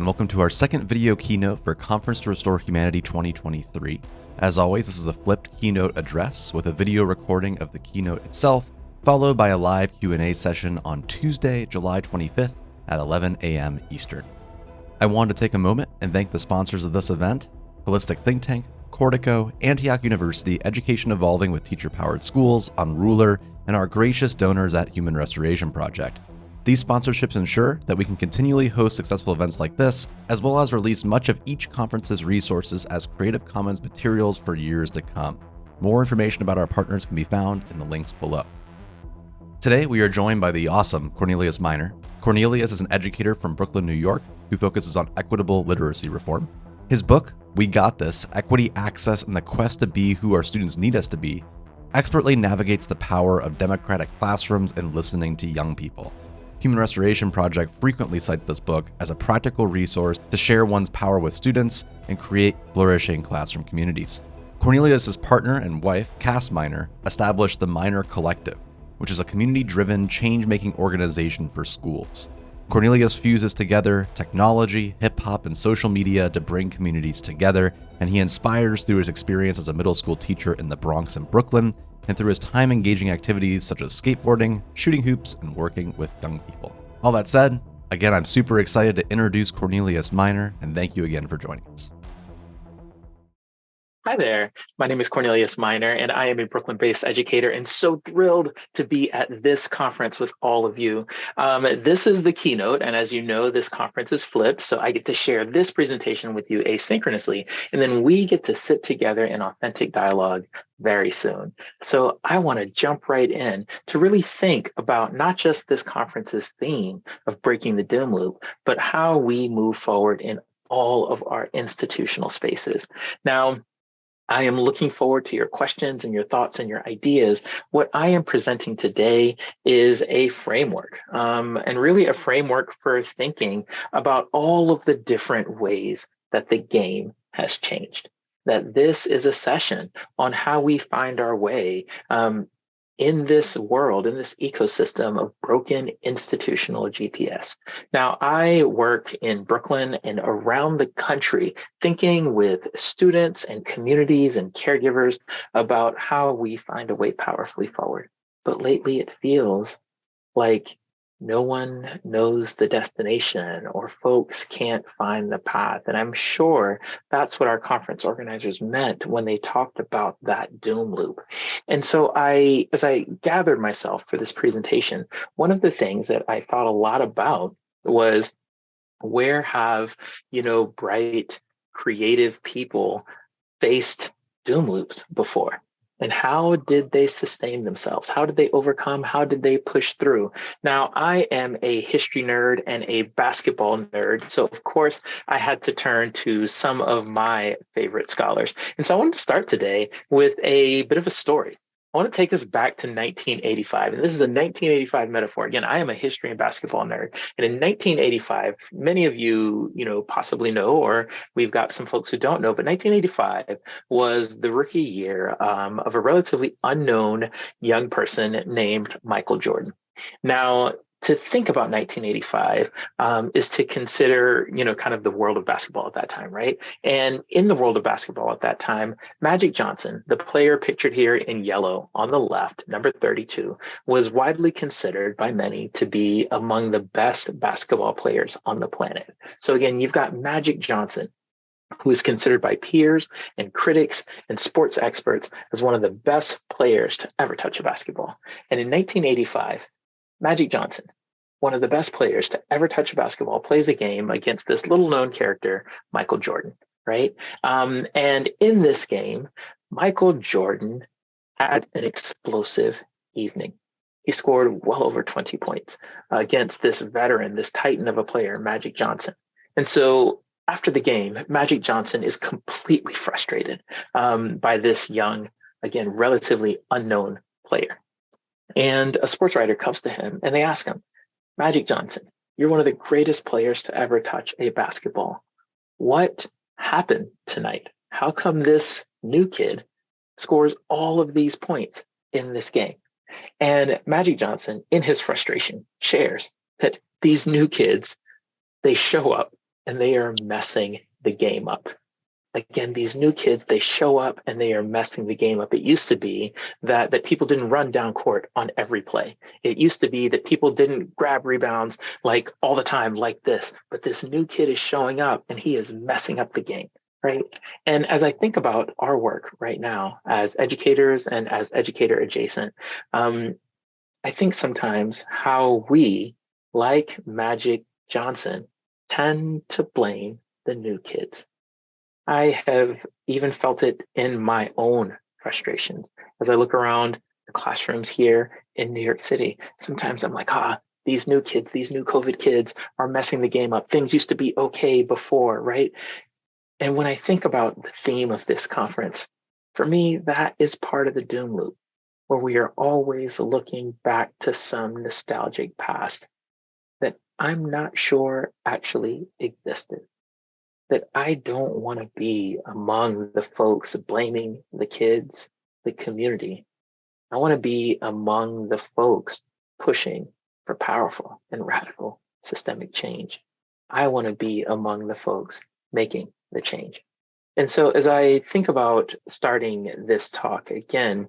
and welcome to our second video keynote for Conference to Restore Humanity 2023. As always, this is a flipped keynote address with a video recording of the keynote itself, followed by a live Q&A session on Tuesday, July 25th at 11 a.m. Eastern. I wanted to take a moment and thank the sponsors of this event: Holistic Think Tank, Cortico, Antioch University, Education Evolving with Teacher-Powered Schools, Unruler, and our gracious donors at Human Restoration Project. These sponsorships ensure that we can continually host successful events like this, as well as release much of each conference's resources as Creative Commons materials for years to come. More information about our partners can be found in the links below. Today, we are joined by the awesome Cornelius Miner. Cornelius is an educator from Brooklyn, New York, who focuses on equitable literacy reform. His book, We Got This: Equity, Access, and the Quest to Be Who Our Students Need Us to Be, expertly navigates the power of democratic classrooms and listening to young people. Human Restoration Project frequently cites this book as a practical resource to share one's power with students and create flourishing classroom communities. Cornelius' partner and wife, Cass Miner, established the Miner Collective, which is a community-driven, change-making organization for schools. Cornelius fuses together technology, hip-hop, and social media to bring communities together, and he inspires through his experience as a middle school teacher in the Bronx and Brooklyn, and through his time-engaging activities such as skateboarding, shooting hoops, and working with young people. All that said, again, I'm super excited to introduce Cornelius Miner, and thank you again for joining us. Hi there, my name is Cornelius Miner, and I am a Brooklyn-based educator and so thrilled to be at this conference with all of you. This is the keynote, and as you know, this conference is flipped, so I get to share this presentation with you asynchronously, and then we get to sit together in authentic dialogue very soon. So I want to jump right in to really think about not just this conference's theme of breaking the doom loop, but how we move forward in all of our institutional spaces. Now, I am looking forward to your questions and your thoughts and your ideas. What I am presenting today is a framework, and really a framework for thinking about all of the different ways that the game has changed. That this is a session on how we find our way in this world, in this ecosystem of broken institutional GPS. Now, I work in Brooklyn and around the country, thinking with students and communities and caregivers about how we find a way powerfully forward. But lately, it feels like no one knows the destination, or folks can't find the path. And I'm sure that's what our conference organizers meant when they talked about that doom loop. And so as I gathered myself for this presentation, one of the things that I thought a lot about was, where have, bright, creative people faced doom loops before? And how did they sustain themselves? How did they overcome? How did they push through? Now, I am a history nerd and a basketball nerd. So, of course, I had to turn to some of my favorite scholars. And so I wanted to start today with a bit of a story. I want to take us back to 1985. And this is a 1985 metaphor. Again, I am a history and basketball nerd. And in 1985, many of you, possibly know, or we've got some folks who don't know, but 1985 was the rookie year of a relatively unknown young person named Michael Jordan. Now, to think about 1985 is to consider, kind of the world of basketball at that time, right? And in the world of basketball at that time, Magic Johnson, the player pictured here in yellow on the left, number 32, was widely considered by many to be among the best basketball players on the planet. So again, you've got Magic Johnson, who is considered by peers and critics and sports experts as one of the best players to ever touch a basketball. And in 1985, Magic Johnson, one of the best players to ever touch a basketball, plays a game against this little-known character, Michael Jordan, right? And in this game, Michael Jordan had an explosive evening. He scored well over 20 points against this veteran, this titan of a player, Magic Johnson. And so after the game, Magic Johnson is completely frustrated by this young, again, relatively unknown player. And a sports writer comes to him and they ask him, Magic Johnson, you're one of the greatest players to ever touch a basketball. What happened tonight? How come this new kid scores all of these points in this game? And Magic Johnson, in his frustration, shares that these new kids, they show up and they are messing the game up. Again, these new kids, they show up and they are messing the game up. It used to be that people didn't run down court on every play. It used to be that people didn't grab rebounds like all the time like this, but this new kid is showing up and he is messing up the game, right? And as I think about our work right now as educators and as educator adjacent, I think sometimes how we, like Magic Johnson, tend to blame the new kids. I have even felt it in my own frustrations as I look around the classrooms here in New York City. Sometimes I'm like, these new kids, these new COVID kids are messing the game up. Things used to be okay before, right? And when I think about the theme of this conference, for me, that is part of the doom loop, where we are always looking back to some nostalgic past that I'm not sure actually existed. That I don't want to be among the folks blaming the kids, the community. I want to be among the folks pushing for powerful and radical systemic change. I want to be among the folks making the change. And so as I think about starting this talk again,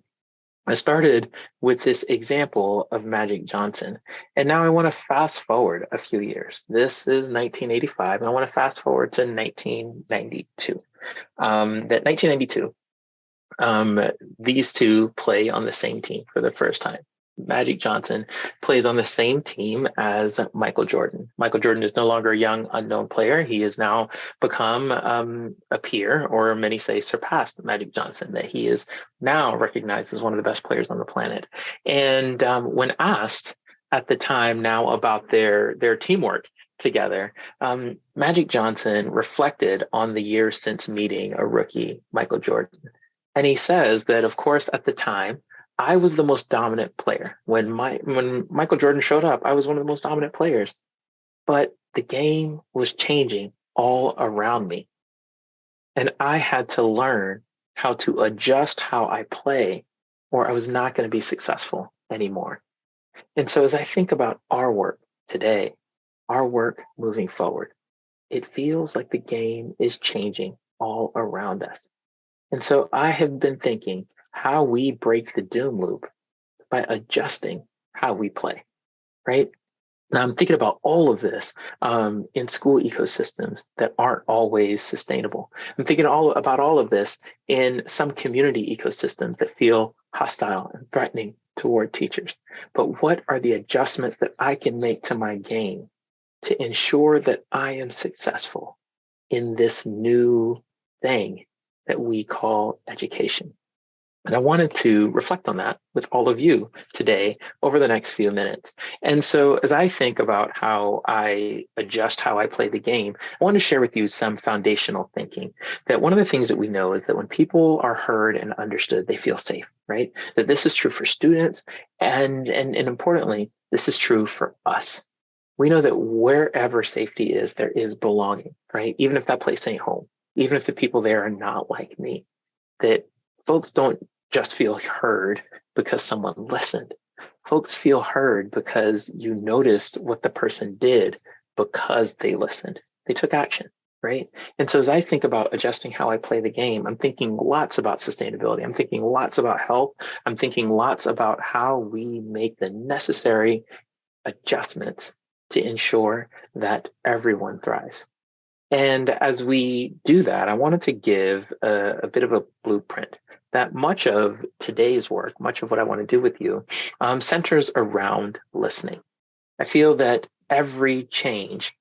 I started with this example of Magic Johnson, and now I want to fast forward a few years. This is 1985, and I want to fast forward to 1992. That 1992, these two play on the same team for the first time. Magic Johnson plays on the same team as Michael Jordan. Michael Jordan is no longer a young, unknown player. He has now become a peer, or many say surpassed Magic Johnson, that he is now recognized as one of the best players on the planet. And when asked at the time now about their teamwork together, Magic Johnson reflected on the years since meeting a rookie, Michael Jordan. And he says that, of course, at the time, I was the most dominant player. When Michael Jordan showed up, I was one of the most dominant players. But the game was changing all around me. And I had to learn how to adjust how I play, or I was not going to be successful anymore. And so as I think about our work today, our work moving forward, it feels like the game is changing all around us. And so I have been thinking how we break the doom loop by adjusting how we play, right? Now I'm thinking about all of this in school ecosystems that aren't always sustainable. I'm thinking about all of this in some community ecosystems that feel hostile and threatening toward teachers. But what are the adjustments that I can make to my game to ensure that I am successful in this new thing that we call education? And I wanted to reflect on that with all of you today over the next few minutes. And so as I think about how I adjust how I play the game, I want to share with you some foundational thinking. That one of the things that we know is that when people are heard and understood, they feel safe, right? That this is true for students, and importantly, this is true for us. We know that wherever safety is, there is belonging, right? Even if that place ain't home, even if the people there are not like me, that folks don't just feel heard because someone listened. Folks feel heard because you noticed what the person did because they listened. They took action, right? And so as I think about adjusting how I play the game, I'm thinking lots about sustainability. I'm thinking lots about health. I'm thinking lots about how we make the necessary adjustments to ensure that everyone thrives. And as we do that, I wanted to give a bit of a blueprint that much of today's work, much of what I want to do with you, centers around listening. I feel that every change,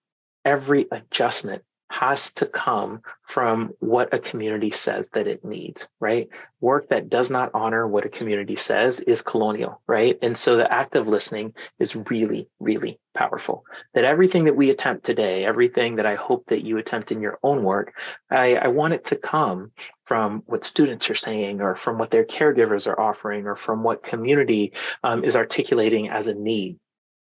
every adjustment has to come from what a community says that it needs, right? Work that does not honor what a community says is colonial, right? And so the act of listening is really, really powerful. That everything that we attempt today, everything that I hope that you attempt in your own work, I want it to come from what students are saying, or from what their caregivers are offering, or from what community is articulating as a need.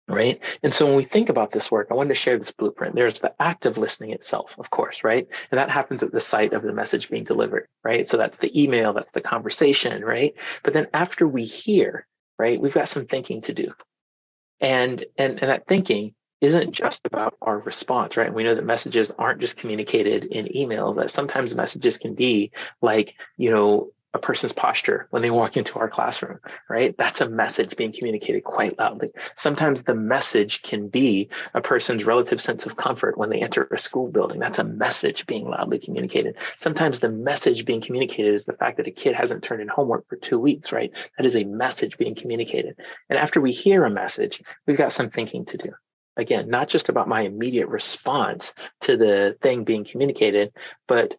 Right. And so when we think about this work, I wanted to share this blueprint. There's the act of listening itself, of course, right? And that happens at the site of the message being delivered, right? So that's the email, that's the conversation, right? But then after we hear, right, we've got some thinking to do. And that thinking isn't just about our response, right? We know that messages aren't just communicated in emails, that sometimes messages can be like, a person's posture when they walk into our classroom, right? That's a message being communicated quite loudly. Sometimes the message can be a person's relative sense of comfort when they enter a school building. That's a message being loudly communicated. Sometimes the message being communicated is the fact that a kid hasn't turned in homework for 2 weeks, right? That is a message being communicated. And after we hear a message, we've got some thinking to do. Again, not just about my immediate response to the thing being communicated, but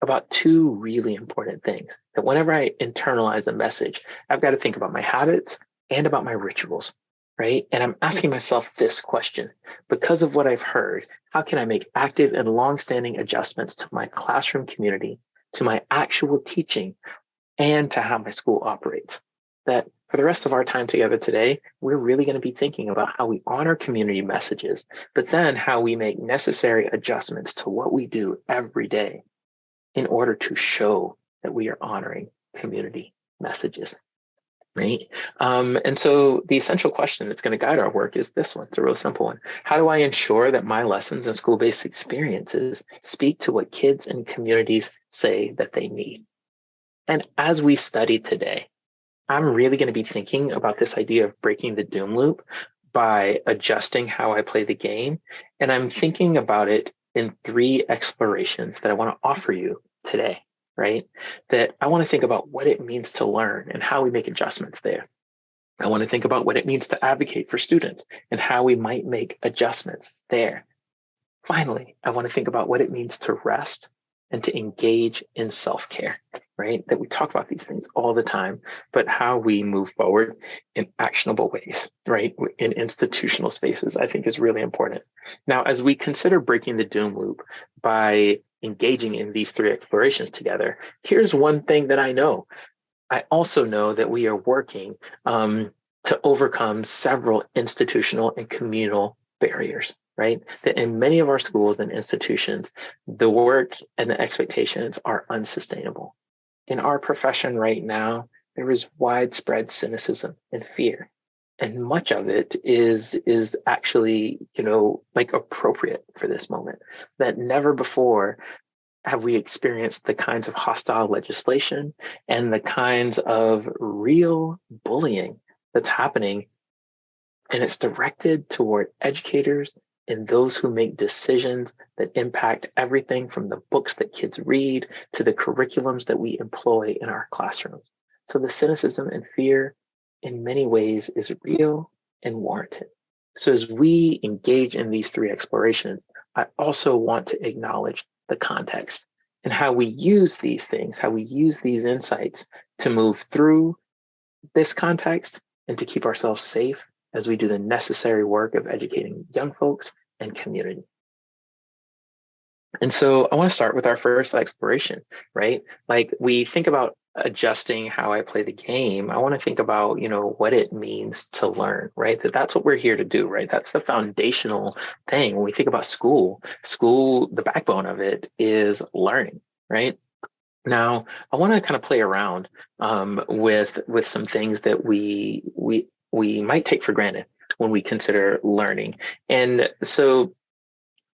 about two really important things. That whenever I internalize a message, I've got to think about my habits and about my rituals, right? And I'm asking myself this question: because of what I've heard, how can I make active and long-standing adjustments to my classroom community, to my actual teaching, and to how my school operates? That for the rest of our time together today, we're really going to be thinking about how we honor community messages, but then how we make necessary adjustments to what we do every day in order to show that we are honoring community messages, right? And so the essential question that's going to guide our work is this one. It's a real simple one. How do I ensure that my lessons and school-based experiences speak to what kids and communities say that they need? And as we study today, I'm really going to be thinking about this idea of breaking the doom loop by adjusting how I play the game. And I'm thinking about it in 3 explorations that I want to offer you today, right? That I want to think about what it means to learn and how we make adjustments there. I want to think about what it means to advocate for students and how we might make adjustments there. Finally, I want to think about what it means to rest and to engage in self-care, right? That we talk about these things all the time, but how we move forward in actionable ways, right? In institutional spaces, I think is really important. Now, as we consider breaking the doom loop by engaging in these 3 explorations together, here's one thing that I know. I also know that we are working to overcome several institutional and communal barriers, right? That in many of our schools and institutions, the work and the expectations are unsustainable. In our profession right now, there is widespread cynicism and fear. And much of it is actually, like appropriate for this moment. That never before have we experienced the kinds of hostile legislation and the kinds of real bullying that's happening. And it's directed toward educators and those who make decisions that impact everything from the books that kids read to the curriculums that we employ in our classrooms. So the cynicism and fear in many ways is real and warranted. So as we engage in these 3 explorations, I also want to acknowledge the context and how we use these things, how we use these insights to move through this context and to keep ourselves safe as we do the necessary work of educating young folks and community. And so I want to start with our first exploration, right? Like we think about adjusting how I play the game. I want to think about, what it means to learn, right? That's what we're here to do, right? That's the foundational thing. When we think about school, the backbone of it is learning, right? Now, I want to kind of play around with some things that we might take for granted when we consider learning. And so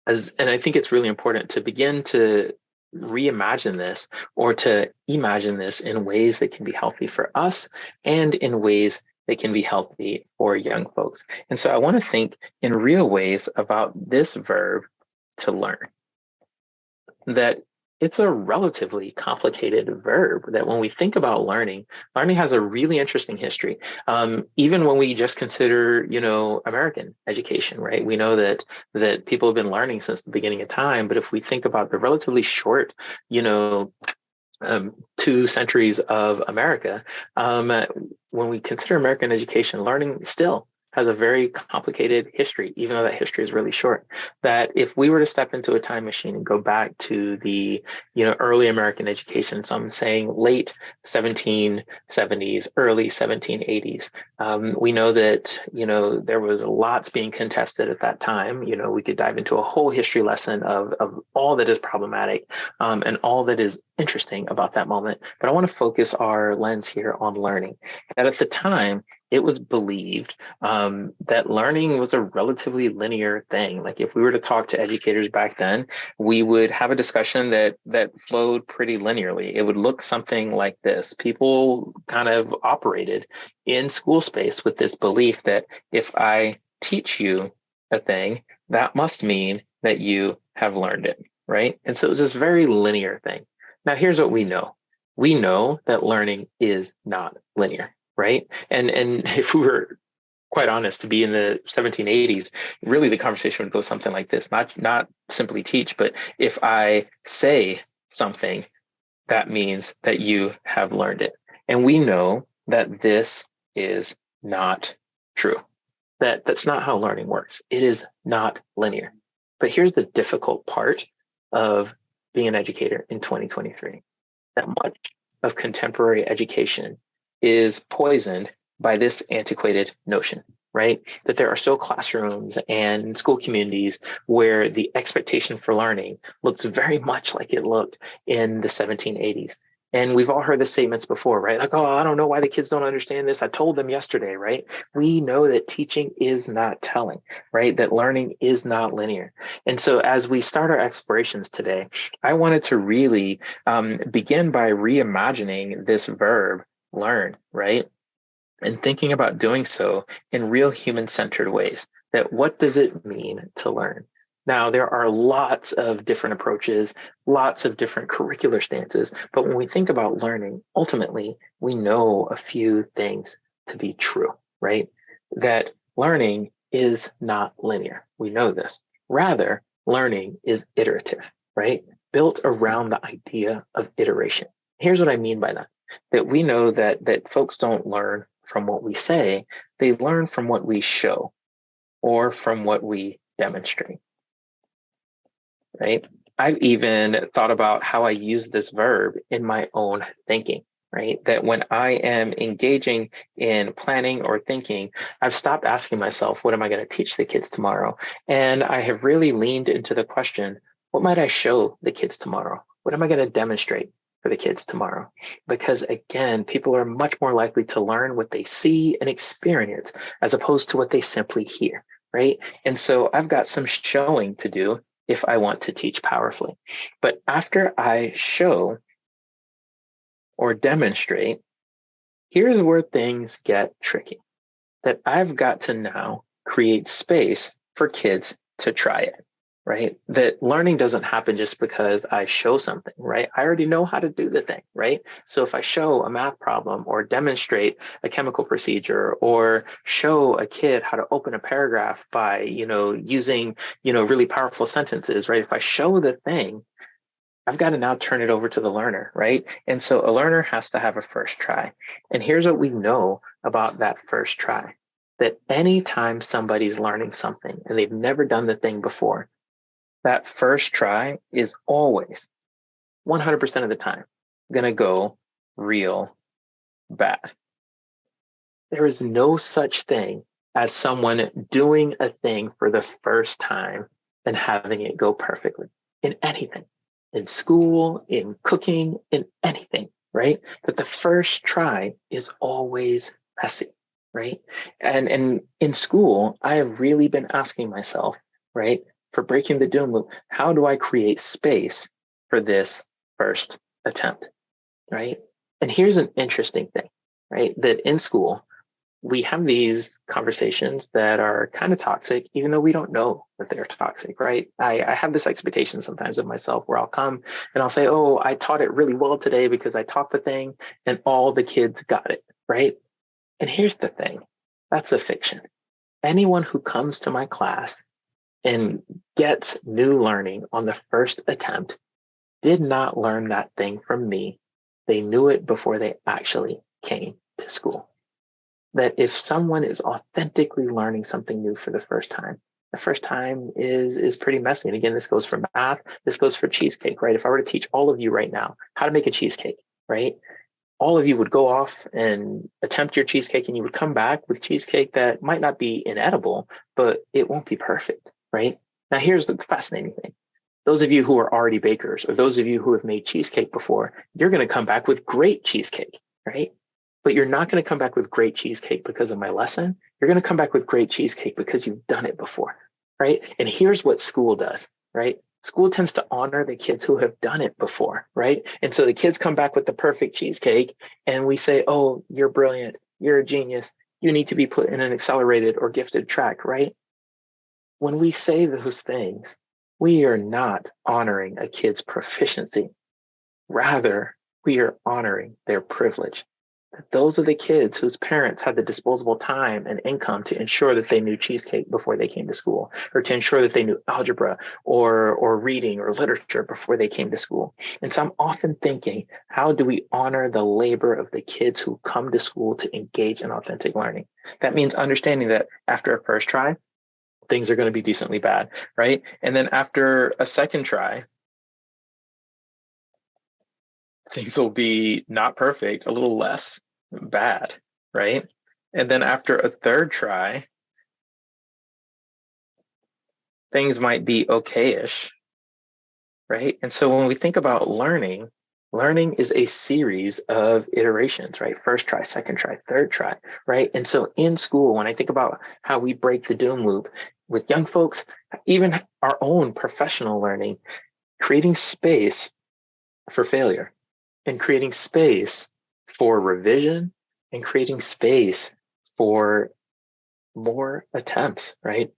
and I think it's really important to begin to reimagine this or to imagine this in ways that can be healthy for us and in ways that can be healthy for young folks. And so I want to think in real ways about this verb to learn, that it's a relatively complicated verb that when we think about learning has a really interesting history. Even when we just consider, American education, right? We know that people have been learning since the beginning of time. But if we think about the relatively short, 2 centuries of America, when we consider American education, learning still has a very complicated history, even though that history is really short. That if we were to step into a time machine and go back to the, early American education, so I'm saying late 1770s, early 1780s, we know that, there was lots being contested at that time. We could dive into a whole history lesson of all that is problematic and all that is interesting about that moment. But I want to focus our lens here on learning. And at the time, it was believed that learning was a relatively linear thing. Like if we were to talk to educators back then, we would have a discussion that flowed pretty linearly. It would look something like this. People kind of operated in school space with this belief that if I teach you a thing, that must mean that you have learned it, right? And so it was this very linear thing. Now, here's what we know. We know that learning is not linear, right? And if we were quite honest, to be in the 1780s, really the conversation would go something like this, not simply teach, but if I say something, that means that you have learned it. And we know that this is not true. That's not how learning works. It is not linear. But here's the difficult part of being an educator in 2023, that much of contemporary education is poisoned by this antiquated notion, right? That there are still classrooms and school communities where the expectation for learning looks very much like it looked in the 1780s. And we've all heard the statements before, right? Like, oh, I don't know why the kids don't understand this. I told them yesterday, right? We know that teaching is not telling, right? That learning is not linear. And so as we start our explorations today, I wanted to really begin by reimagining this verb, learn, right? And thinking about doing so in real human-centered ways. That what does it mean to learn? Now, there are lots of different approaches, lots of different curricular stances, but when we think about learning, ultimately, we know a few things to be true, right? That learning is not linear. We know this. Rather, learning is iterative, right? Built around the idea of iteration. Here's what I mean by that. That we know that folks don't learn from what we say, they learn from what we show or from what we demonstrate, right? I've even thought about how I use this verb in my own thinking, right? That when I am engaging in planning or thinking, I've stopped asking myself, what am I going to teach the kids tomorrow? And I have really leaned into the question, what might I show the kids tomorrow? What am I going to demonstrate for the kids tomorrow? Because again, people are much more likely to learn what they see and experience as opposed to what they simply hear, right? And so I've got some showing to do if I want to teach powerfully. But after I show or demonstrate, here's where things get tricky. That I've got to now create space for kids to try it, right? That learning doesn't happen just because I show something, right? I already know how to do the thing, right? So if I show a math problem or demonstrate a chemical procedure or show a kid how to open a paragraph by, using, really powerful sentences, right? If I show the thing, I've got to now turn it over to the learner, right? And so a learner has to have a first try. And here's what we know about that first try. That anytime somebody's learning something and they've never done the thing before, that first try is always 100% of the time going to go real bad. There is no such thing as someone doing a thing for the first time and having it go perfectly in anything, in school, in cooking, in anything, right? That the first try is always messy, right? And in school, I have really been asking myself, right, for breaking the doom loop, how do I create space for this first attempt, right? And here's an interesting thing, right? That in school, we have these conversations that are kind of toxic, even though we don't know that they're toxic, right? I have this expectation sometimes of myself where I'll come and I'll say, oh, I taught it really well today because I taught the thing and all the kids got it, right? And here's the thing, that's a fiction. Anyone who comes to my class and gets new learning on the first attempt did not learn that thing from me. They knew it before they actually came to school. That if someone is authentically learning something new for the first time is pretty messy. And again, this goes for math, this goes for cheesecake, right? If I were to teach all of you right now how to make a cheesecake, right? All of you would go off and attempt your cheesecake and you would come back with cheesecake that might not be inedible, but it won't be perfect, right? Now, here's the fascinating thing. Those of you who are already bakers or those of you who have made cheesecake before, you're going to come back with great cheesecake, right? but you're not going to come back with great cheesecake because of my lesson. You're going to come back with great cheesecake because you've done it before, right? And here's what school does, right? School tends to honor the kids who have done it before, right? And so the kids come back with the perfect cheesecake and we say, oh, you're brilliant. You're a genius. You need to be put in an accelerated or gifted track, right? When we say those things, we are not honoring a kid's proficiency. Rather, we are honoring their privilege. Those are the kids whose parents had the disposable time and income to ensure that they knew cheesecake before they came to school, or to ensure that they knew algebra or reading or literature before they came to school. And so I'm often thinking, how do we honor the labor of the kids who come to school to engage in authentic learning? That means understanding that after a first try, things are going to be decently bad, right? And then after a second try, things will be not perfect, a little less bad, right? And then after a third try, things might be okay-ish, right? And so when we think about learning, learning is a series of iterations, right? First try, second try, third try, right? And so in school, when I think about how we break the doom loop with young folks, even our own professional learning, creating space for failure and creating space for revision and creating space for more attempts, right?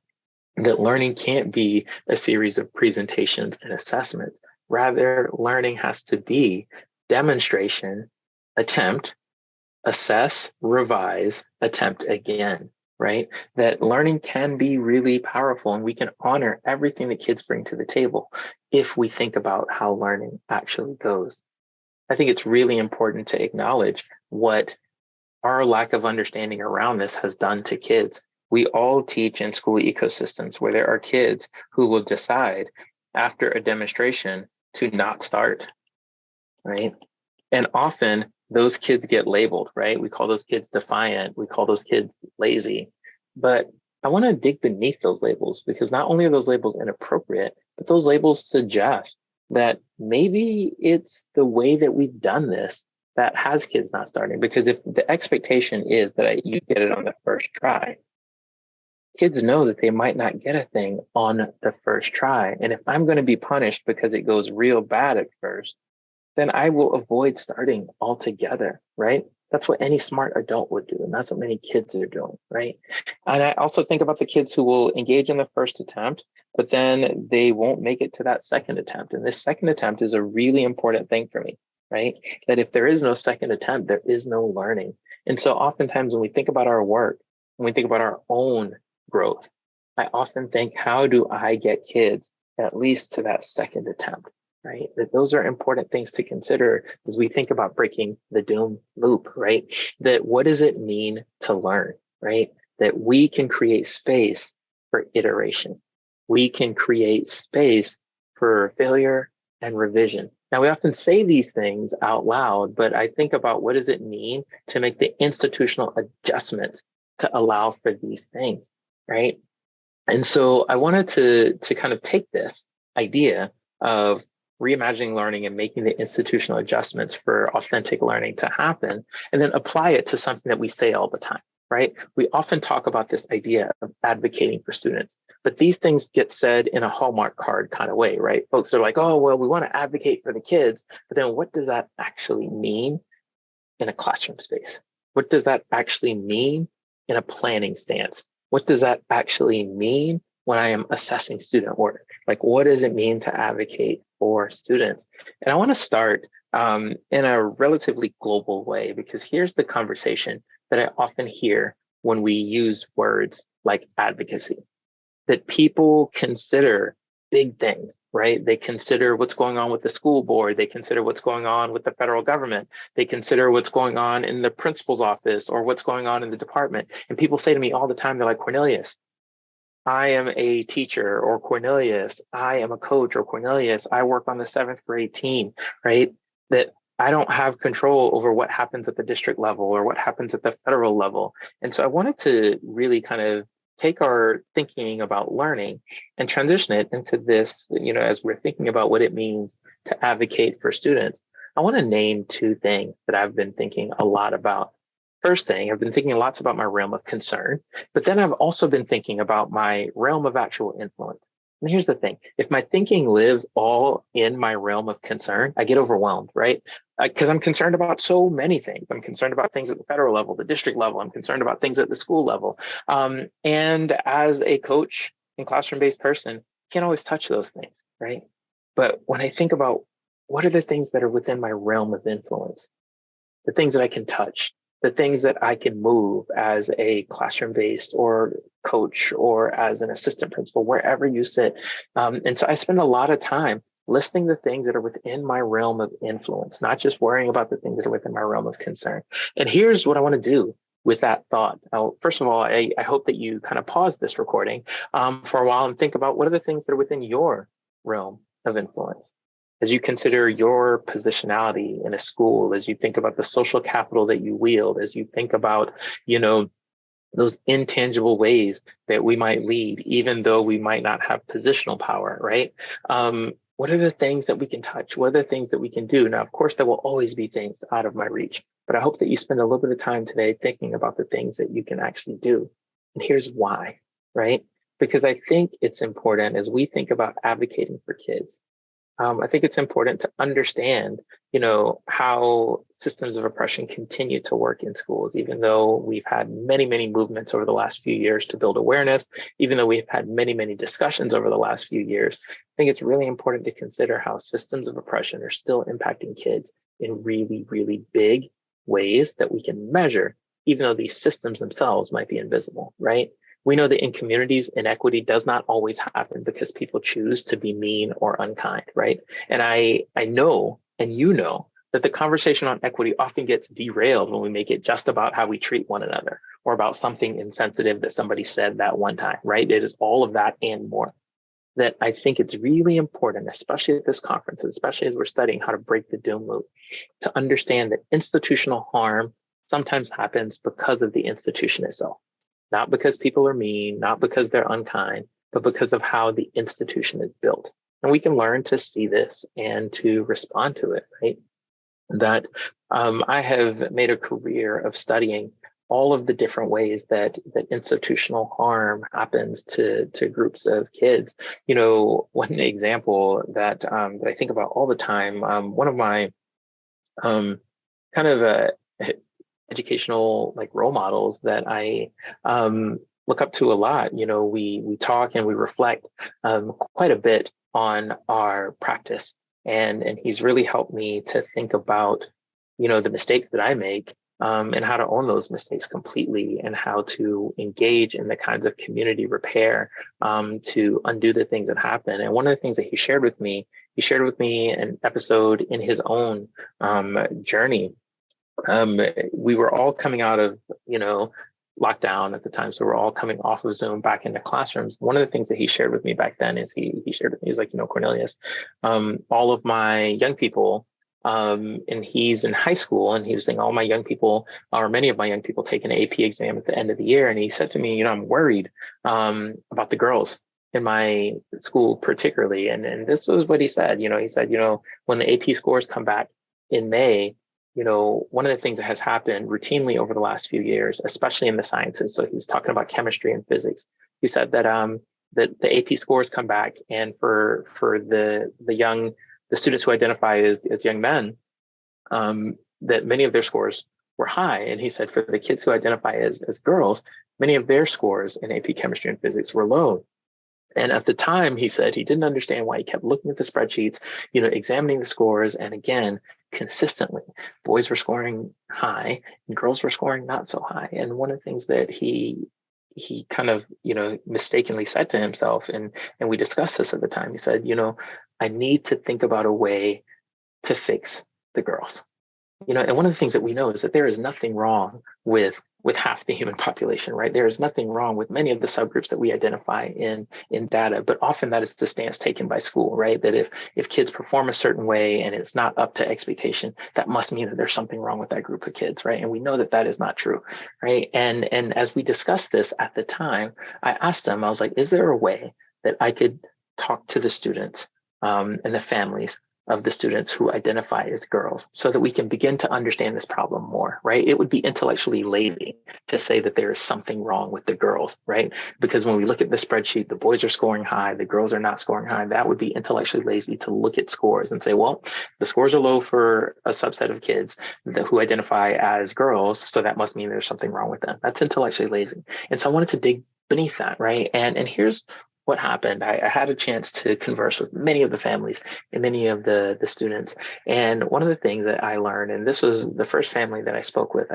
That learning can't be a series of presentations and assessments. Rather, learning has to be demonstration, attempt, assess, revise, attempt again, right? That learning can be really powerful and we can honor everything that kids bring to the table if we think about how learning actually goes. I think it's really important to acknowledge what our lack of understanding around this has done to kids. We all teach in school ecosystems where there are kids who will decide after a demonstration to not start, right? And often those kids get labeled, right? We call those kids defiant. We call those kids lazy. But I want to dig beneath those labels because not only are those labels inappropriate, but those labels suggest that maybe it's the way that we've done this that has kids not starting. Because if the expectation is that you get it on the first try, kids know that they might not get a thing on the first try. And if I'm going to be punished because it goes real bad at first, then I will avoid starting altogether, right? That's what any smart adult would do. And that's what many kids are doing, right? And I also think about the kids who will engage in the first attempt, but then they won't make it to that second attempt. And this second attempt is a really important thing for me, right? That if there is no second attempt, there is no learning. And so oftentimes when we think about our work, when we think about our own growth, I often think, how do I get kids at least to that second attempt? Right? That those are important things to consider as we think about breaking the doom loop, right? That what does it mean to learn, right? That we can create space for iteration. We can create space for failure and revision. Now, we often say these things out loud, but I think about what does it mean to make the institutional adjustments to allow for these things, right? And so I wanted to kind of take this idea of reimagining learning and making the institutional adjustments for authentic learning to happen, and then apply it to something that we say all the time, right? We often talk about this idea of advocating for students, but these things get said in a Hallmark card kind of way, right? Folks are like, oh, well, we want to advocate for the kids, but then what does that actually mean in a classroom space? What does that actually mean in a planning stance? What does that actually mean when I am assessing student work? Like, what does it mean to advocate for students? And I want to start in a relatively global way, because here's the conversation that I often hear when we use words like advocacy, that people consider big things, right? They consider what's going on with the school board. They consider what's going on with the federal government. They consider what's going on in the principal's office or what's going on in the department. And people say to me all the time, they're like, Cornelius, I am a teacher, or Cornelius, I am a coach, or Cornelius, I work on the 7th grade team, right? That I don't have control over what happens at the district level or what happens at the federal level. And so I wanted to really kind of take our thinking about learning and transition it into this, as we're thinking about what it means to advocate for students. I want to name two things that I've been thinking a lot about. first thing. I've been thinking lots about my realm of concern, but then I've also been thinking about my realm of actual influence. And here's the thing, if my thinking lives all in my realm of concern, I get overwhelmed, right? Because I'm concerned about so many things. I'm concerned about things at the federal level, the district level. I'm concerned about things at the school level. And as a coach and classroom-based person, can't always touch those things, right? But when I think about what are the things that are within my realm of influence, the things that I can touch, the things that I can move as a classroom-based or coach or as an assistant principal, wherever you sit. And so I spend a lot of time listing the things that are within my realm of influence, not just worrying about the things that are within my realm of concern. And here's what I want to do with that thought. Now, first of all, I hope that you kind of pause this recording for a while and think about what are the things that are within your realm of influence. As you consider your positionality in a school, as you think about the social capital that you wield, as you think about, those intangible ways that we might lead, even though we might not have positional power, right? What are the things that we can touch? What are the things that we can do? Now, of course, there will always be things out of my reach, but I hope that you spend a little bit of time today thinking about the things that you can actually do. And here's why, right? Because I think it's important as we think about advocating for kids. I think it's important to understand, how systems of oppression continue to work in schools, even though we've had many, many movements over the last few years to build awareness, even though we've had many, many discussions over the last few years. I think it's really important to consider how systems of oppression are still impacting kids in really, really big ways that we can measure, even though these systems themselves might be invisible, right? We know that in communities, inequity does not always happen because people choose to be mean or unkind, right? And I know, and that the conversation on equity often gets derailed when we make it just about how we treat one another or about something insensitive that somebody said that one time, right? It is all of that and more. That I think it's really important, especially at this conference, especially as we're studying how to break the doom loop, to understand that institutional harm sometimes happens because of the institution itself. Not because people are mean, not because they're unkind, but because of how the institution is built. And we can learn to see this and to respond to it, right? That I have made a career of studying all of the different ways that institutional harm happens to groups of kids. One example that I think about all the time, one of my kind of educational role models that I look up to a lot. We talk and we reflect quite a bit on our practice, and he's really helped me to think about the mistakes that I make and how to own those mistakes completely, and how to engage in the kinds of community repair to undo the things that happen. And one of the things that he shared with me an episode in his own journey. We were all coming out of, lockdown at the time. So we're all coming off of Zoom back into classrooms. One of the things that he shared with me back then is he shared with me, he's like, Cornelius, all of my young people, and he's in high school, and he was saying all my young people, or many of my young people, take an AP exam at the end of the year. And he said to me, I'm worried about the girls in my school particularly. And this was what he said. He said, when the AP scores come back in May, one of the things that has happened routinely over the last few years, especially in the sciences, so he was talking about chemistry and physics. He said that that the AP scores come back, and for the students who identify as young men, that many of their scores were high. And he said for the kids who identify as girls, many of their scores in AP chemistry and physics were low. And at the time, he said he didn't understand why he kept looking at the spreadsheets, examining the scores. And again, consistently, boys were scoring high and girls were scoring not so high. And one of the things that he kind of, mistakenly said to himself, and we discussed this at the time, he said, I need to think about a way to fix the girls. And one of the things that we know is that there is nothing wrong with half the human population, right? There is nothing wrong with many of the subgroups that we identify in data, but often that is the stance taken by school, right? That if kids perform a certain way and it's not up to expectation, that must mean that there's something wrong with that group of kids, right? And we know that that is not true, right? And as we discussed this at the time, I asked him, I was like, is there a way that I could talk to the students and the families of the students who identify as girls so that we can begin to understand this problem more, right? It would be intellectually lazy to say that there is something wrong with the girls, right? Because when we look at the spreadsheet, the boys are scoring high, the girls are not scoring high. That would be intellectually lazy to look at scores and say, well, the scores are low for a subset of kids who identify as girls, so that must mean there's something wrong with them. That's intellectually lazy. And so I wanted to dig beneath that, right? And here's what happened. I had a chance to converse with many of the families and many of the students. And one of the things that I learned, and this was the first family that I spoke with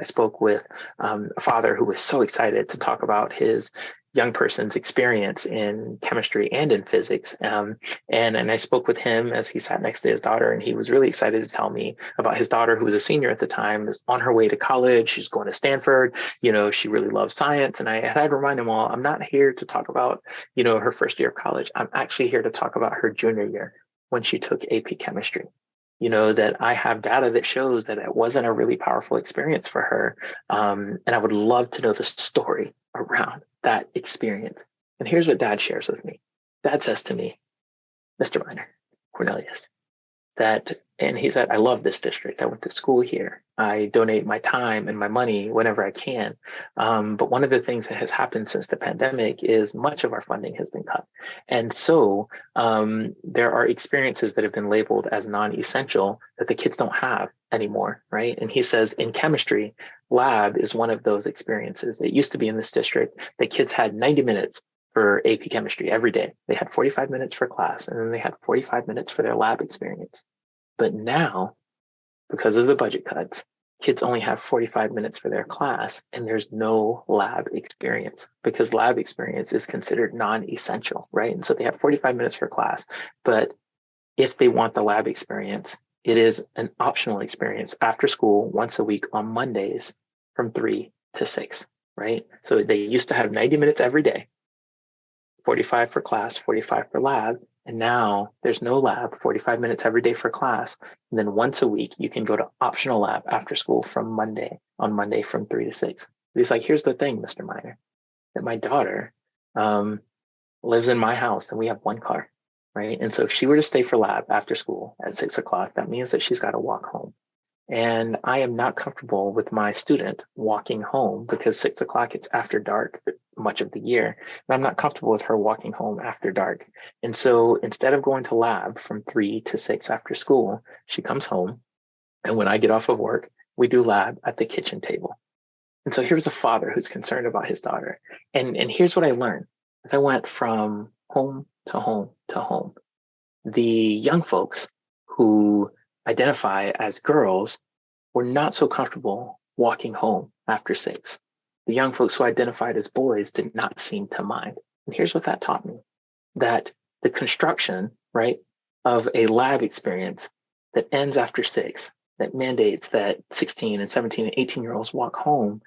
a father who was so excited to talk about his young person's experience in chemistry and in physics. And I spoke with him as he sat next to his daughter, and he was really excited to tell me about his daughter, who was a senior at the time, is on her way to college. She's going to Stanford. She really loves science. And I had to remind him, well, I'm not here to talk about, her first year of college. I'm actually here to talk about her junior year when she took AP chemistry. That I have data that shows that it wasn't a really powerful experience for her. And I would love to know the story around that experience. And here's what Dad shares with me. Dad says to me, Mr. Minor, Cornelius, and he said, I love this district. I went to school here. I donate my time and my money whenever I can. But one of the things that has happened since the pandemic is much of our funding has been cut. And so there are experiences that have been labeled as non-essential that the kids don't have anymore, right? And he says in chemistry, lab is one of those experiences. It used to be in this district that kids had 90 minutes for AP chemistry every day. They had 45 minutes for class, and then they had 45 minutes for their lab experience. But now, because of the budget cuts, kids only have 45 minutes for their class, and there's no lab experience because lab experience is considered non-essential, right? And so they have 45 minutes for class. But if they want the lab experience, it is an optional experience after school once a week on Mondays from 3 to 6, right? So they used to have 90 minutes every day, 45 for class, 45 for lab. And now there's no lab, 45 minutes every day for class. And then once a week, you can go to optional lab after school on Monday from 3 to 6. But he's like, here's the thing, Mr. Minor, that my daughter lives in my house and we have one car, right? And so if she were to stay for lab after school at 6 o'clock, that means that she's got to walk home. And I am not comfortable with my student walking home because 6 o'clock, it's after dark much of the year. And I'm not comfortable with her walking home after dark. And so instead of going to lab from 3 to 6 after school, she comes home. And when I get off of work, we do lab at the kitchen table. And so here's a father who's concerned about his daughter. And here's what I learned as I went from home to home to home. The young folks who identify as girls were not so comfortable walking home after 6. The young folks who identified as boys did not seem to mind. And here's what that taught me, that the construction, right, of a lab experience that ends after 6, that mandates that 16 and 17 and 18-year-olds walk home,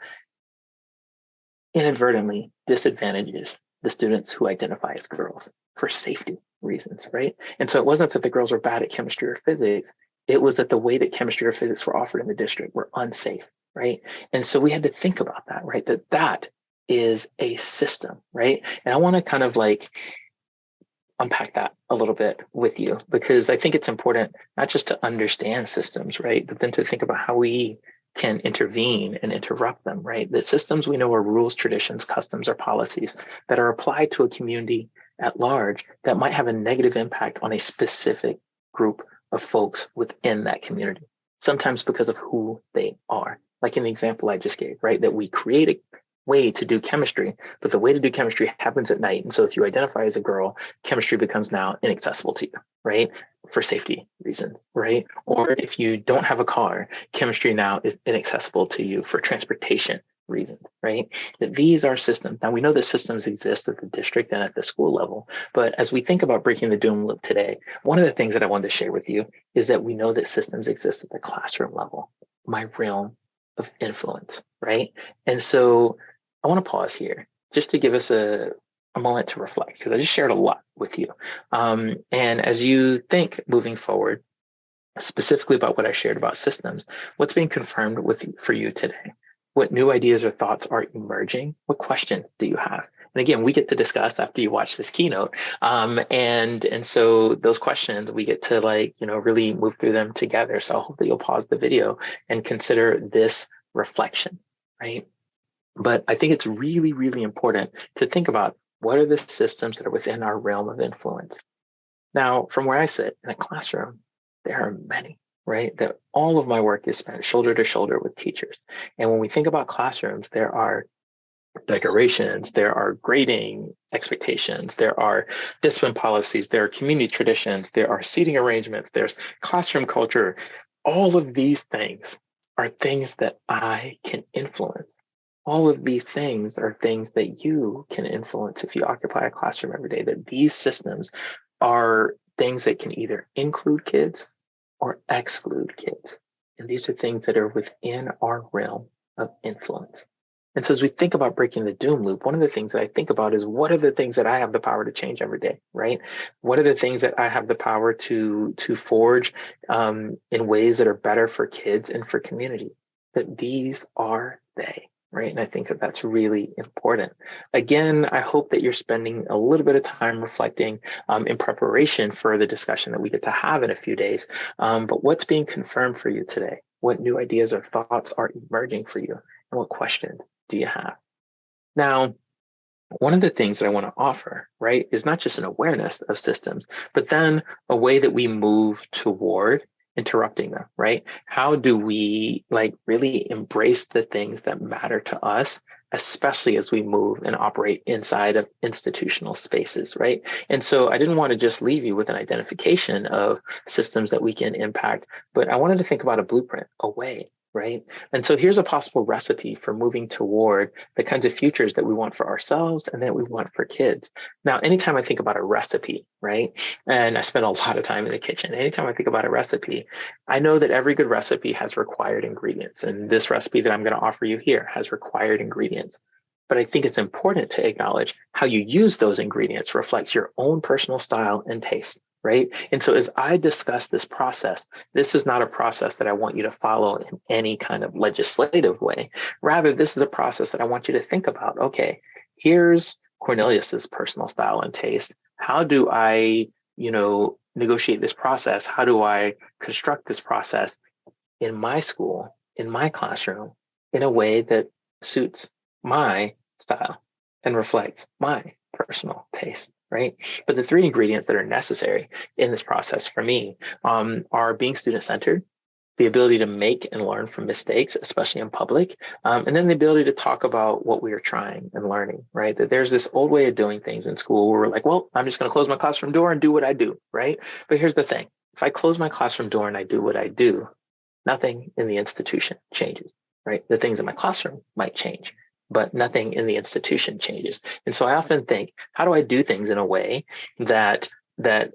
inadvertently disadvantages the students who identify as girls for safety reasons, right? And so it wasn't that the girls were bad at chemistry or physics. It was that the way that chemistry or physics were offered in the district were unsafe, right? And so we had to think about that, right? That is a system, right? And I want to kind of like unpack that a little bit with you, because I think it's important not just to understand systems, right? But then to think about how we can intervene and interrupt them, right? The systems we know are rules, traditions, customs, or policies that are applied to a community at large that might have a negative impact on a specific group of folks within that community, sometimes because of who they are. Like in the example I just gave, right? That we create a way to do chemistry, but the way to do chemistry happens at night. And so if you identify as a girl, chemistry becomes now inaccessible to you, right? For safety reasons, right? Or if you don't have a car, chemistry now is inaccessible to you for transportation reasons, right? That these are systems. Now we know that systems exist at the district and at the school level, but as we think about breaking the doom loop today, one of the things that I wanted to share with you is that we know that systems exist at the classroom level, my realm of influence, right? And so I want to pause here just to give us a moment to reflect, because I just shared a lot with you. And as you think moving forward, specifically about what I shared about systems, what's being confirmed for you today? What new ideas or thoughts are emerging? What questions do you have? And again, we get to discuss after you watch this keynote. And so those questions, we get to really move through them together. So I hope that you'll pause the video and consider this reflection, right? But I think it's really, really important to think about what are the systems that are within our realm of influence. Now, from where I sit in a classroom, there are many, right? That all of my work is spent shoulder to shoulder with teachers. And when we think about classrooms, there are decorations, there are grading expectations, there are discipline policies, there are community traditions, there are seating arrangements, there's classroom culture. All of these things are things that I can influence. All of these things are things that you can influence if you occupy a classroom every day, that these systems are things that can either include kids or exclude kids. And these are things that are within our realm of influence. And so as we think about breaking the doom loop, one of the things that I think about is what are the things that I have the power to change every day, right? What are the things that I have the power to forge in ways that are better for kids and for community? That these are they, right? And I think that that's really important. Again, I hope that you're spending a little bit of time reflecting in preparation for the discussion that we get to have in a few days. But what's being confirmed for you today? What new ideas or thoughts are emerging for you? And what questions do you have? Now, one of the things that I want to offer, right, is not just an awareness of systems, but then a way that we move toward interrupting them, right? How do we really embrace the things that matter to us, especially as we move and operate inside of institutional spaces, right? And so I didn't want to just leave you with an identification of systems that we can impact, but I wanted to think about a blueprint, a way, right? And so here's a possible recipe for moving toward the kinds of futures that we want for ourselves and that we want for kids. Now, anytime I think about a recipe, right? And I spend a lot of time in the kitchen. Anytime I think about a recipe, I know that every good recipe has required ingredients. And this recipe that I'm going to offer you here has required ingredients. But I think it's important to acknowledge how you use those ingredients reflects your own personal style and taste, right? And so as I discuss this process, this is not a process that I want you to follow in any kind of legislative way. Rather, this is a process that I want you to think about. Okay, here's Cornelius's personal style and taste. How do I, negotiate this process? How do I construct this process in my school, in my classroom, in a way that suits my style and reflects my personal taste, right? But the three ingredients that are necessary in this process for me are being student-centered, the ability to make and learn from mistakes, especially in public, and then the ability to talk about what we are trying and learning, right? That there's this old way of doing things in school where we're like, well, I'm just going to close my classroom door and do what I do, right? But here's the thing. If I close my classroom door and I do what I do, nothing in the institution changes, right? The things in my classroom might change, but nothing in the institution changes. And so I often think, how do I do things in a way that I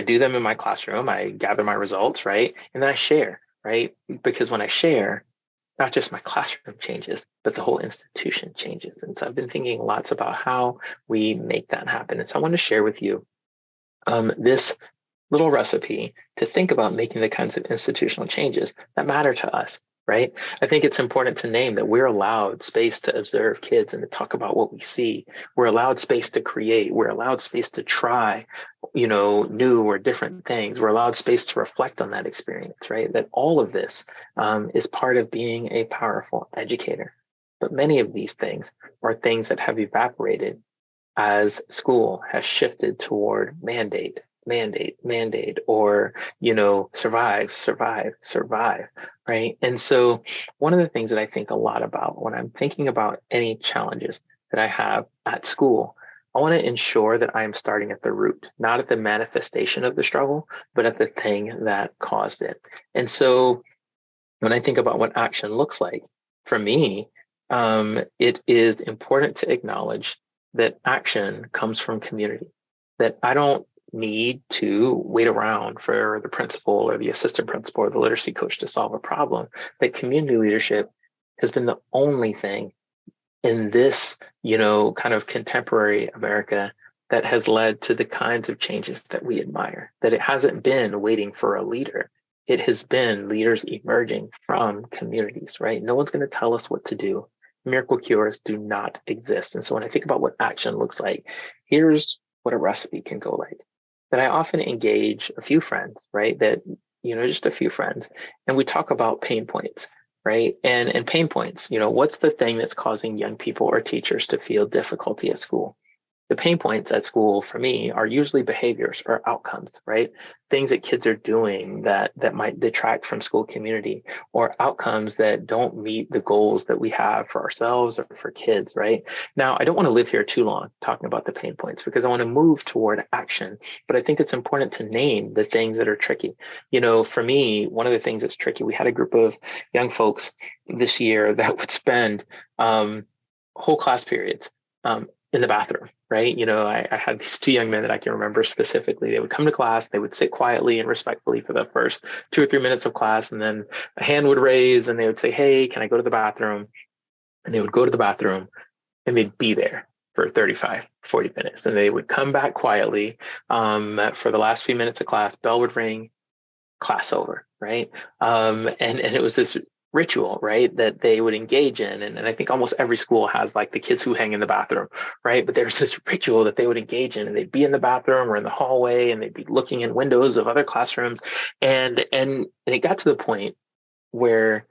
do them in my classroom, I gather my results, right? And then I share, right? Because when I share, not just my classroom changes, but the whole institution changes. And so I've been thinking lots about how we make that happen. And so I want to share with you this little recipe to think about making the kinds of institutional changes that matter to us, right? I think it's important to name that we're allowed space to observe kids and to talk about what we see. We're allowed space to create. We're allowed space to try, new or different things. We're allowed space to reflect on that experience, right? That all of this is part of being a powerful educator. But many of these things are things that have evaporated as school has shifted toward mandate, or, survive, right? And so one of the things that I think a lot about when I'm thinking about any challenges that I have at school, I want to ensure that I am starting at the root, not at the manifestation of the struggle, but at the thing that caused it. And so when I think about what action looks like, for me, it is important to acknowledge that action comes from community, that I don't need to wait around for the principal or the assistant principal or the literacy coach to solve a problem. That community leadership has been the only thing in this, kind of contemporary America that has led to the kinds of changes that we admire. That it hasn't been waiting for a leader. it has been leaders emerging from communities, right? No one's going to tell us what to do. Miracle cures do not exist. And so when I think about what action looks like, here's what a recipe can go like. That I often engage a few friends, right? That, just a few friends, and we talk about pain points, right? And pain points, what's the thing that's causing young people or teachers to feel difficulty at school? The pain points at school for me are usually behaviors or outcomes, right? Things that kids are doing that might detract from school community, or outcomes that don't meet the goals that we have for ourselves or for kids, right? Now, I don't want to live here too long talking about the pain points because I want to move toward action, but I think it's important to name the things that are tricky. For me, one of the things that's tricky, we had a group of young folks this year that would spend whole class periods in the bathroom, right? I had these two young men that I can remember specifically. They would come to class, they would sit quietly and respectfully for the first 2 or 3 minutes of class, and then a hand would raise and they would say, "Hey, can I go to the bathroom?" And they would go to the bathroom and they'd be there for 35, 40 minutes. And they would come back quietly for the last few minutes of class, bell would ring, class over, right? And it was this ritual, right, that they would engage in. And I think almost every school has like the kids who hang in the bathroom, right? But there's this ritual that they would engage in, and they'd be in the bathroom or in the hallway, and they'd be looking in windows of other classrooms. And it got to the point where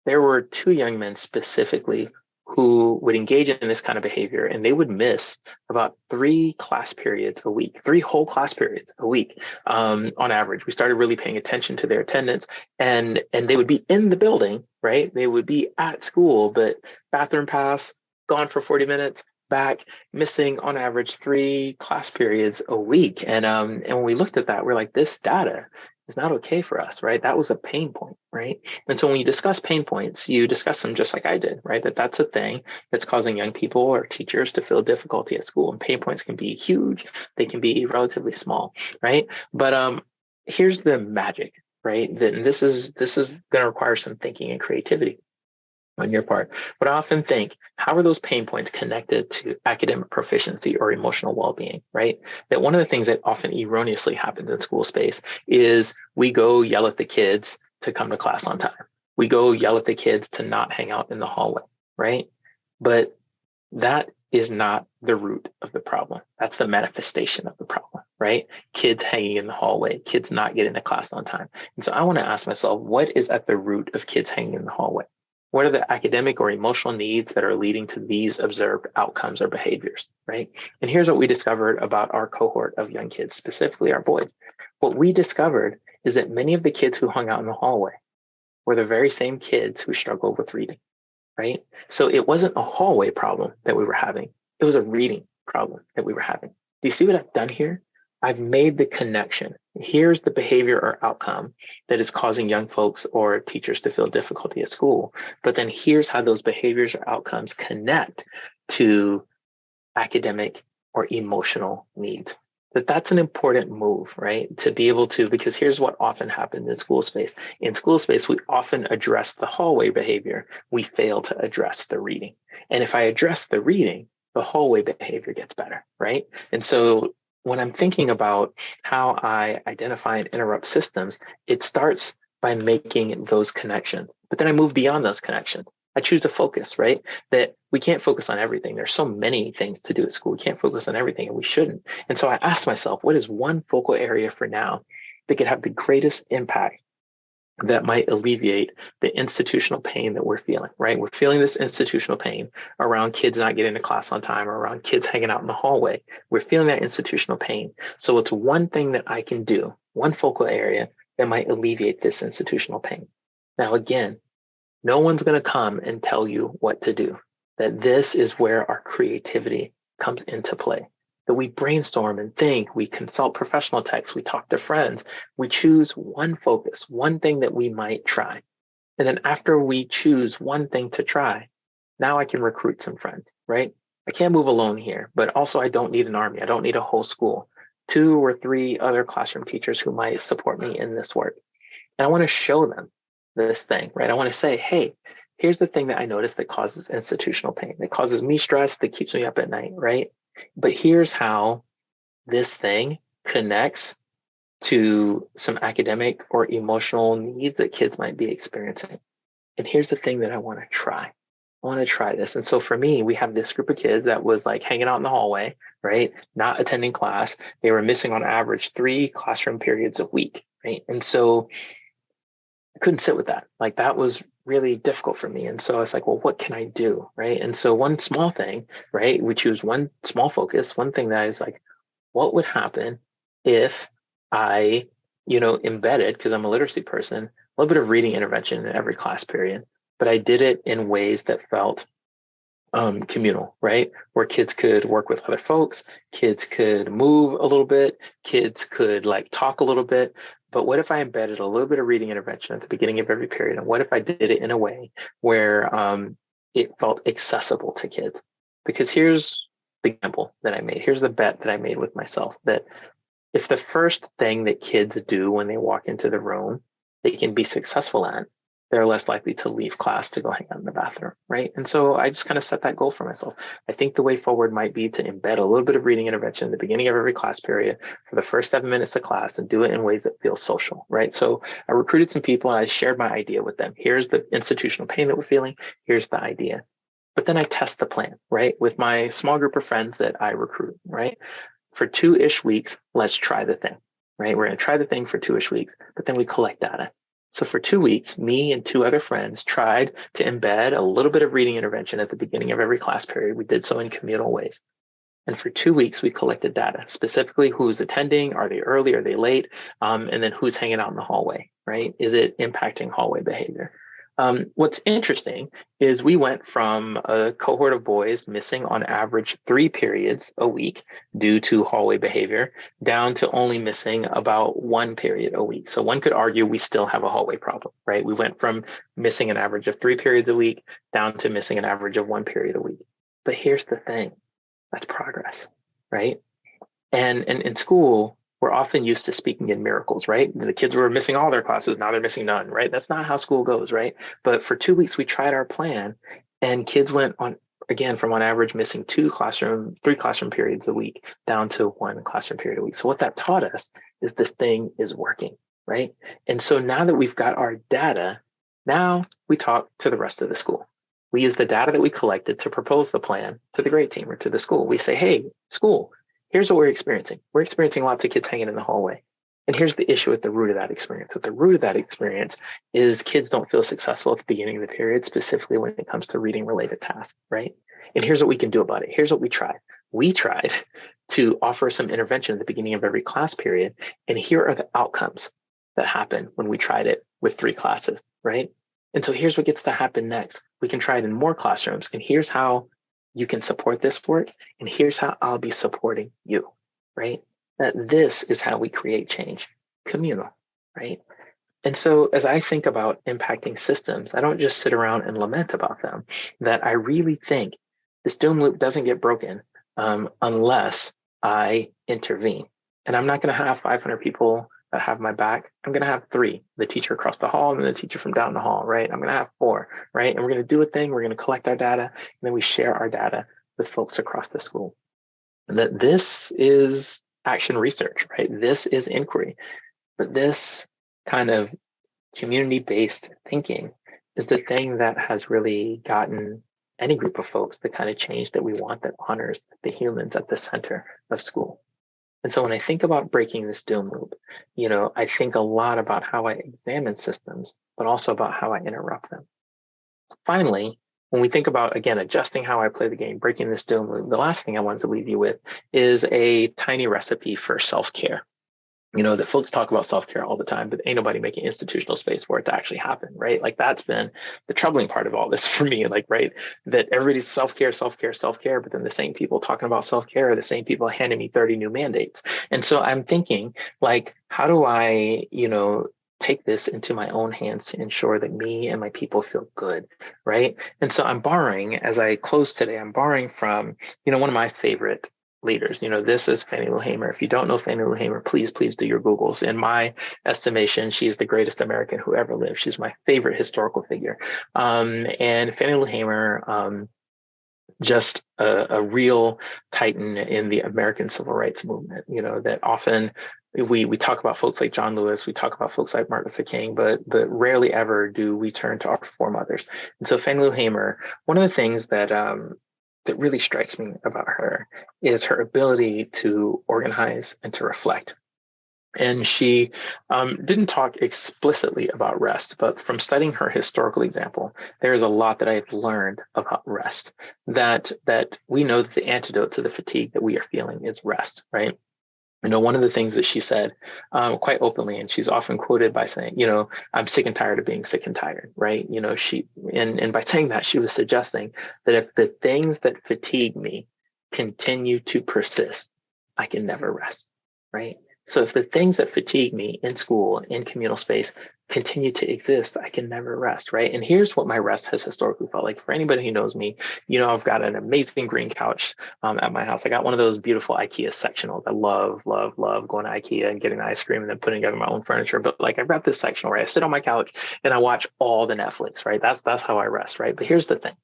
there were two young men specifically who would engage in this kind of behavior, and they would miss about 3 class periods a week, 3 whole class periods a week on average. We started really paying attention to their attendance, and they would be in the building, right? They would be at school, but bathroom pass, gone for 40 minutes, back, missing on average 3 class periods a week. And when we looked at that, we're like, this data is not okay for us, right? That was a pain point, right? And so when you discuss pain points, you discuss them just like I did, right? That's a thing that's causing young people or teachers to feel difficulty at school. And pain points can be huge, they can be relatively small, right? But here's the magic, right? Then this is going to require some thinking and creativity on your part. But I often think, how are those pain points connected to academic proficiency or emotional well-being, right? That one of the things that often erroneously happens in school space is we go yell at the kids to come to class on time. We go yell at the kids to not hang out in the hallway, right? But that is not the root of the problem. That's the manifestation of the problem, right? Kids hanging in the hallway, kids not getting to class on time. And so I want to ask myself, what is at the root of kids hanging in the hallway? What are the academic or emotional needs that are leading to these observed outcomes or behaviors, right? And here's what we discovered about our cohort of young kids, specifically our boys. What we discovered is that many of the kids who hung out in the hallway were the very same kids who struggled with reading, right? So it wasn't a hallway problem that we were having. It was a reading problem that we were having. Do you see what I've done here? I've made the connection. Here's the behavior or outcome that is causing young folks or teachers to feel difficulty at school. But then here's how those behaviors or outcomes connect to academic or emotional needs. That's an important move, right? To be able to, because here's what often happens in school space. In school space, we often address the hallway behavior. We fail to address the reading. And if I address the reading, the hallway behavior gets better, right? And so when I'm thinking about how I identify and interrupt systems, it starts by making those connections. But then I move beyond those connections. I choose to focus, right? That we can't focus on everything. There's so many things to do at school. We can't focus on everything, and we shouldn't. And so I ask myself, what is one focal area for now that could have the greatest impact that might alleviate the institutional pain that we're feeling, right? We're feeling this institutional pain around kids not getting to class on time or around kids hanging out in the hallway. We're feeling that institutional pain. So it's one thing that I can do, one focal area that might alleviate this institutional pain. Now, again, no one's going to come and tell you what to do. That this is where our creativity comes into play. That we brainstorm and think, we consult professional texts, we talk to friends, we choose one focus, one thing that we might try. And then after we choose one thing to try, now I can recruit some friends, right? I can't move alone here, but also I don't need an army. I don't need a whole school. 2 or 3 other classroom teachers who might support me in this work. And I want to show them this thing, right? I want to say, hey, here's the thing that I noticed that causes institutional pain, that causes me stress, that keeps me up at night, right? But here's how this thing connects to some academic or emotional needs that kids might be experiencing. And here's the thing that I want to try. I want to try this. And so for me, we have this group of kids that was like hanging out in the hallway, right? Not attending class. They were missing on average 3 classroom periods a week, right? And so I couldn't sit with that. Like that was really difficult for me. And so I was like, well, what can I do? Right. And so one small thing, right? We choose one small focus, one thing that is like, what would happen if I, embedded, because I'm a literacy person, a little bit of reading intervention in every class period, but I did it in ways that felt communal, right? Where kids could work with other folks, kids could move a little bit, kids could like talk a little bit. But what if I embedded a little bit of reading intervention at the beginning of every period? And what if I did it in a way where it felt accessible to kids? Because here's the gamble that I made. Here's the bet that I made with myself that if the first thing that kids do when they walk into the room, they can be successful at, they're less likely to leave class to go hang out in the bathroom, right? And so I just kind of set that goal for myself. I think the way forward might be to embed a little bit of reading intervention at the beginning of every class period for the first 7 minutes of class and do it in ways that feel social, right? So I recruited some people and I shared my idea with them. Here's the institutional pain that we're feeling. Here's the idea. But then I test the plan, right? With my small group of friends that I recruit, right? For 2-ish weeks, let's try the thing, right? We're going to try the thing for 2-ish weeks, but then we collect data. So for 2 weeks, me and 2 other friends tried to embed a little bit of reading intervention at the beginning of every class period. We did so in communal ways. And for 2 weeks, we collected data, specifically who's attending, are they early, are they late, and then who's hanging out in the hallway, right? Is it impacting hallway behavior? What's interesting is we went from a cohort of boys missing on average 3 periods a week due to hallway behavior down to only missing about 1 period a week. So one could argue we still have a hallway problem, right? We went from missing an average of 3 periods a week down to missing an average of 1 period a week. But here's the thing, that's progress, right? And in school, we're often used to speaking in miracles, right? The kids were missing all their classes, now they're missing none, right? That's not how school goes, right? But for 2 weeks, we tried our plan and kids went on, again, from on average missing 3 classroom periods a week down to 1 classroom period a week. So what that taught us is this thing is working, right? And so now that we've got our data, now we talk to the rest of the school. We use the data that we collected to propose the plan to the grade team or to the school. We say, hey, school, here's what we're experiencing. We're experiencing lots of kids hanging in the hallway. And here's the issue at the root of that experience. At the root of that experience is kids don't feel successful at the beginning of the period, specifically when it comes to reading related tasks, right? And here's what we can do about it. Here's what we tried. We tried to offer some intervention at the beginning of every class period. And here are the outcomes that happen when we tried it with 3 classes, right? And so here's what gets to happen next. We can try it in more classrooms. And here's how you can support this work, and here's how I'll be supporting you, right? That this is how we create change, communal, right? And so as I think about impacting systems, I don't just sit around and lament about them, that I really think this doom loop doesn't get broken unless I intervene. And I'm not going to have 500 people that have my back. I'm going to have 3, the teacher across the hall and the teacher from down the hall, right? I'm going to have 4, right? And we're going to do a thing. We're going to collect our data, and then we share our data with folks across the school. And that this is action research, right? This is inquiry. But this kind of community-based thinking is the thing that has really gotten any group of folks the kind of change that we want, that honors the humans at the center of school. And so when I think about breaking this doom loop, I think a lot about how I examine systems, but also about how I interrupt them. Finally, when we think about, again, adjusting how I play the game, breaking this doom loop, the last thing I wanted to leave you with is a tiny recipe for self-care. That folks talk about self-care all the time, but ain't nobody making institutional space for it to actually happen, right? Like that's been the troubling part of all this for me, like, right? That everybody's self-care, self-care, self-care, but then the same people talking about self-care are the same people handing me 30 new mandates. And so I'm thinking, like, how do I, take this into my own hands to ensure that me and my people feel good, right? And so I'm borrowing, as I close today, I'm borrowing from, one of my favorite leaders. This is Fannie Lou Hamer. If you don't know Fannie Lou Hamer, please do your Googles. In my estimation, she's the greatest American who ever lived. She's my favorite historical figure. And Fannie Lou Hamer just a real titan in the American civil rights movement. That often we talk about folks like John Lewis, we talk about folks like Martin Luther King, but rarely ever do we turn to our foremothers. And so Fannie Lou Hamer, one of the things that really strikes me about her is her ability to organize and to reflect. And she didn't talk explicitly about rest, but from studying her historical example, there's a lot that I've learned about rest. That we know that the antidote to the fatigue that we are feeling is rest, right? One of the things that she said quite openly, and she's often quoted by saying, I'm sick and tired of being sick and tired, right? She and by saying that, she was suggesting that if the things that fatigue me continue to persist, I can never rest, right? So if the things that fatigue me in school, in communal space, continue to exist, I can never rest, right? And here's what my rest has historically felt like. For anybody who knows me, I've got an amazing green couch at my house. I got one of those beautiful IKEA sectionals. I love, love, love going to IKEA and getting ice cream and then putting together my own furniture. But like I've got this sectional where I sit on my couch and I watch all the Netflix, right? That's how I rest, right? But here's the thing.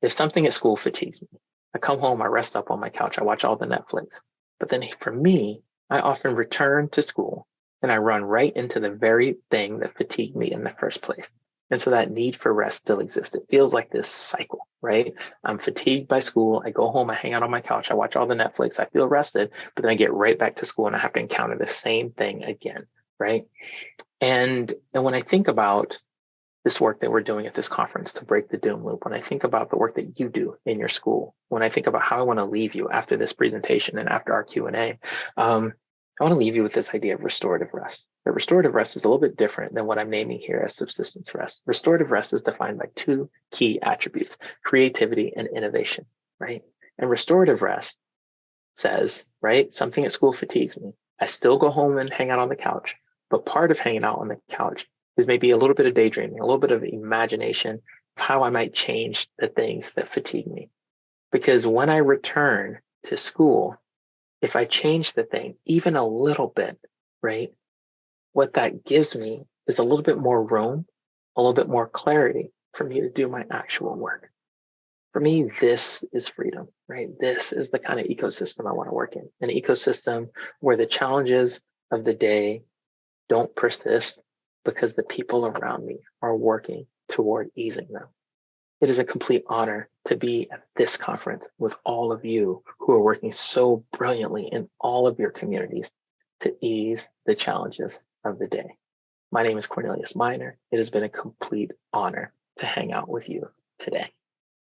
If something at school fatigues me, I come home, I rest up on my couch, I watch all the Netflix. But then for me, I often return to school and I run right into the very thing that fatigued me in the first place. And so that need for rest still exists. It feels like this cycle, right? I'm fatigued by school. I go home, I hang out on my couch, I watch all the Netflix, I feel rested, but then I get right back to school and I have to encounter the same thing again, right? And when I think about this work that we're doing at this conference to break the doom loop, when I think about the work that you do in your school, when I think about how I want to leave you after this presentation and after our Q&A, I want to leave you with this idea of restorative rest. But restorative rest is a little bit different than what I'm naming here as subsistence rest. Restorative rest is defined by two key attributes, creativity and innovation, right? And restorative rest says, right, something at school fatigues me. I still go home and hang out on the couch, but part of hanging out on the couch is maybe a little bit of daydreaming, a little bit of imagination of how I might change the things that fatigue me. Because when I return to school, if I change the thing even a little bit, right, what that gives me is a little bit more room, a little bit more clarity for me to do my actual work. For me, this is freedom, right? This is the kind of ecosystem I want to work in, an ecosystem where the challenges of the day don't persist because the people around me are working toward easing them. It is a complete honor to be at this conference with all of you who are working so brilliantly in all of your communities to ease the challenges of the day. My name is Cornelius Miner. It has been a complete honor to hang out with you today.